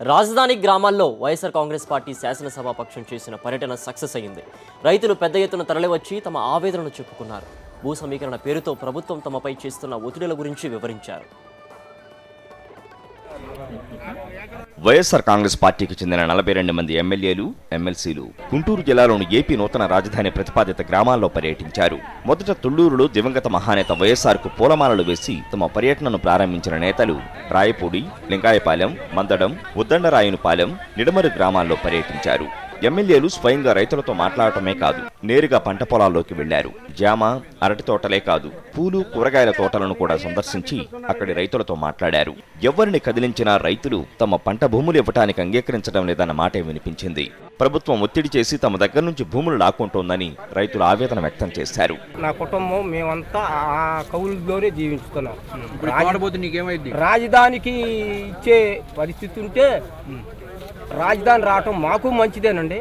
రాజధాని గ్రామాల్లో వైఎస్ఆర్ కాంగ్రెస్ పార్టీ శాసనసభాపక్షం చేసిన పర్యటన సక్సెస్ అయింది. రైతులు పెద్ద ఎత్తున తరలివచ్చి తమ ఆవేదనను చెప్పుకున్నారు. భూ సమీకరణ పేరుతో ప్రభుత్వం తమపై చేస్తున్న ఒత్తిడిల గురించి వివరించారు. వైఎస్ఆర్ కాంగ్రెస్ పార్టీకి చెందిన 42 మంది ఎమ్మెల్యేలు, ఎమ్మెల్సీలు గుంటూరు జిల్లాలోని ఏపీ నూతన రాజధాని ప్రతిపాదిత గ్రామాల్లో పర్యటించారు. మొదట తుళ్లూరులో దివంగత మహానేత వైఎస్ఆర్కు పూలమాలలు వేసి తమ పర్యటనను ప్రారంభించిన నేతలు రాయపూడి, లింగాయపాలెం, మందడం, ఉద్దండరాయునిపాలెం, నిడమరు గ్రామాల్లో పర్యటించారు. ఎమ్మెల్యేలు స్వయంగా రైతులతో మాట్లాడటమే కాదు, నేరుగా పంట పొలాల్లోకి వెళ్లారు. జామ, అరటి తోటలే కాదు, పూలు, కూరగాయల తోటలను కూడా సందర్శించి అక్కడి రైతులతో మాట్లాడారు. ఎవరిని కదిలించినా రైతులు తమ పంట భూములు ఇవ్వటానికి అంగీకరించడం లేదన్న మాటే వినిపించింది. ప్రభుత్వం ఒత్తిడి చేసి తమ దగ్గర నుంచి భూములు లాక్కుంటోందని రైతులు ఆవేదన వ్యక్తం చేశారు. నా కుటుంబం మేమంతా ఆ కౌలులోనే జీవిస్తున్నాం. రాజధానికి ఇచ్చే పరిస్థితి ఉంటే రాజధాని రావటం మాకు మంచిదేనండి.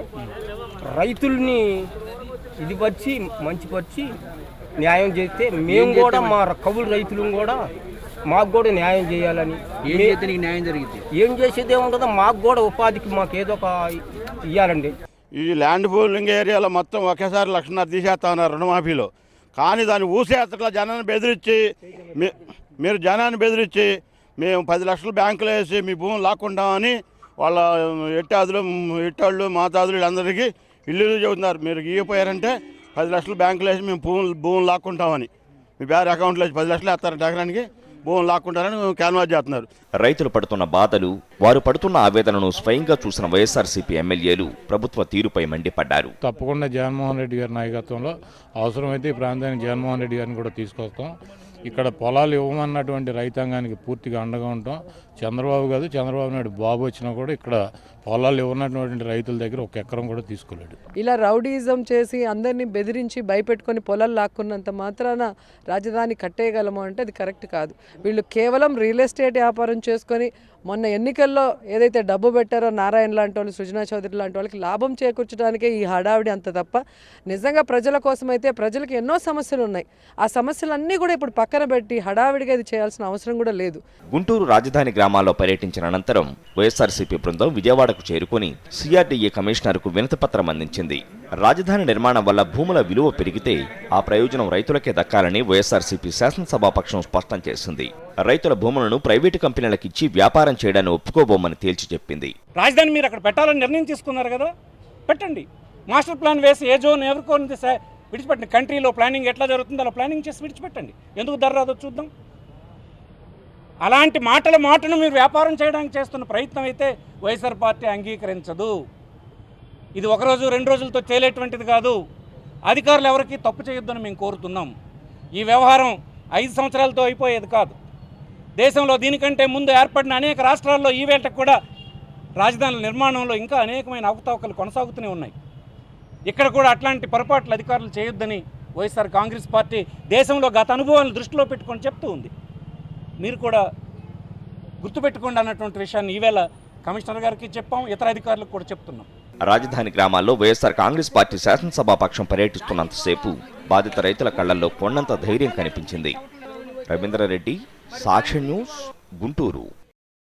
రైతుల్ని ఇది పరిచి మంచిపరిచి న్యాయం చేస్తే మేము కూడా మా కౌలు రైతులు కూడా మాకు కూడా న్యాయం చేయాలని. న్యాయం జరిగింది ఏం చేసేది ఏముంటుందో మాకు కూడా ఉపాధికి మాకు ఏదో ఒక ఇవ్వాలండి. ఈ ల్యాండ్ పూలింగ్ ఏరియాలో మొత్తం ఒకేసారి 1,00,000 తీసేస్తా ఉన్నారు రుణమాఫీలో. కానీ దాన్ని ఊసేస్తట్లా జనాన్ని బెదిరించి మీరు జనాన్ని బెదిరించి మేము 10 లక్షలు బ్యాంకులో వేసి మీ భూములు లాక్కుంటామని వాళ్ళ ఎట్టాళ్ళు మాతాదులు అందరికీ ఇల్లు చెబుతున్నారు. మీరు గీయపోయారంటే 10 లక్షలు బ్యాంకులో వేసి మేము భూములు లాక్కుంటామని, మీ బ్యాంక్ అకౌంట్లో వేసి 10 లక్షలు వేస్తారంటే ఎకరానికి భూములు లాక్కుంటారని క్యాన్వాస్ చేస్తున్నారు. రైతులు పడుతున్న బాధలు, వారు పడుతున్న ఆవేదనను స్వయంగా చూసిన వైఎస్ఆర్సీపీ ఎమ్మెల్యేలు ప్రభుత్వ తీరుపై మండిపడ్డారు. తప్పకుండా జగన్మోహన్ రెడ్డి గారి నాయకత్వంలో అవసరమైతే ఈ ప్రాంతానికి జగన్మోహన్ రెడ్డి గారిని కూడా తీసుకొస్తాం. ఇక్కడ పొలాలు ఇవ్వమన్నటువంటి రైతాంగానికి పూర్తిగా అండగా ఉంటాం. చంద్రబాబు కాదు, చంద్రబాబు నాయుడు బాబు వచ్చినా కూడా ఇక్కడ పొలాలు ఇవ్వనటువంటి రైతుల దగ్గర ఒక ఎకరం కూడా తీసుకోలేడు. ఇలా రౌడీజం చేసి అందరినీ బెదిరించి భయపెట్టుకొని పొలాలు లాక్కున్నంత మాత్రాన రాజధాని కట్టేయగలము అంటే అది కరెక్ట్ కాదు. వీళ్ళు కేవలం రియల్ ఎస్టేట్ వ్యాపారం చేసుకొని మొన్న ఎన్నికల్లో ఏదైతే డబ్బు పెట్టారో నారాయణ లాంటి వాళ్ళు, సృజనా చౌదరి లాంటి వాళ్ళకి లాభం చేకూర్చడానికే ఈ హడావిడి అంత తప్ప నిజంగా ప్రజల కోసం అయితే ప్రజలకు ఎన్నో సమస్యలు ఉన్నాయి. ఆ సమస్యలన్నీ కూడా ఇప్పుడు పక్కన పెట్టి హడావిడిగా ఇది చేయాల్సిన అవసరం కూడా లేదు. గుంటూరు రాజధాని గ్రామాల్లో పర్యటించిన అనంతరం వైఎస్ఆర్సీపీ బృందం విజయవాడకు చేరుకుని సిఆర్డీఏ కమిషనర్కు వినతిపత్రం అందించింది. రాజధాని నిర్మాణం వల్ల భూముల విలువ పెరిగితే ఆ ప్రయోజనం రైతులకే దక్కాలని వైఎస్ఆర్సీపీ శాసనసభాపక్షం స్పష్టం చేసింది. రైతుల భూములను ప్రైవేటు కంపెనీలకు ఇచ్చి వ్యాపారం చేయడాన్ని ఒప్పుకోబోమని తేల్చి చెప్పింది. రాజధాని మీరు అక్కడ పెట్టాలని నిర్ణయం తీసుకున్నారు కదా, పెట్టండి. మాస్టర్ ప్లాన్ వేసి ఏ జోన్ ఎవరికోంది విడిచిపెట్టండి. కంట్రీలో ప్లానింగ్ ఎట్లా జరుగుతుందో అలా ప్లానింగ్ చేసి విడిచిపెట్టండి. ఎందుకు ధర రాదో చూద్దాం. అలాంటి మాటను మీరు వ్యాపారం చేయడానికి చేస్తున్న ప్రయత్నం అయితే వైఎస్ఆర్ పార్టీ అంగీకరించదు. ఇది ఒకరోజు 2 రోజులతో తేలేటువంటిది కాదు. అధికారులు ఎవరికి తప్పు చేయొద్దని మేము కోరుతున్నాం. ఈ వ్యవహారం 5 సంవత్సరాలతో అయిపోయేది కాదు. దేశంలో దీనికంటే ముందు ఏర్పడిన అనేక రాష్ట్రాల్లో ఈ వేళకు కూడా రాజధానుల నిర్మాణంలో ఇంకా అనేకమైన అవకతవకలు కొనసాగుతూనే ఉన్నాయి. ఇక్కడ కూడా అట్లాంటి పొరపాట్లు అధికారులు చేయొద్దని వైఎస్ఆర్ కాంగ్రెస్ పార్టీ దేశంలో గత అనుభవాలను దృష్టిలో పెట్టుకొని చెప్తూ ఉంది. మీరు కూడా గుర్తుపెట్టుకోండి అన్నటువంటి విషయాన్ని ఈవేళ కమిషనర్ గారికి చెప్పాం, ఇతర అధికారులకు కూడా చెప్తున్నాం. రాజధాని గ్రామాల్లో వైఎస్ఆర్ కాంగ్రెస్ పార్టీ శాసనసభాపక్షం పర్యటిస్తున్నంతసేపు బాధిత రైతుల కళ్లల్లో కొండంత ధైర్యం కనిపించింది. రవీంద్రారెడ్డి, సాక్షి న్యూస్, గుంటూరు.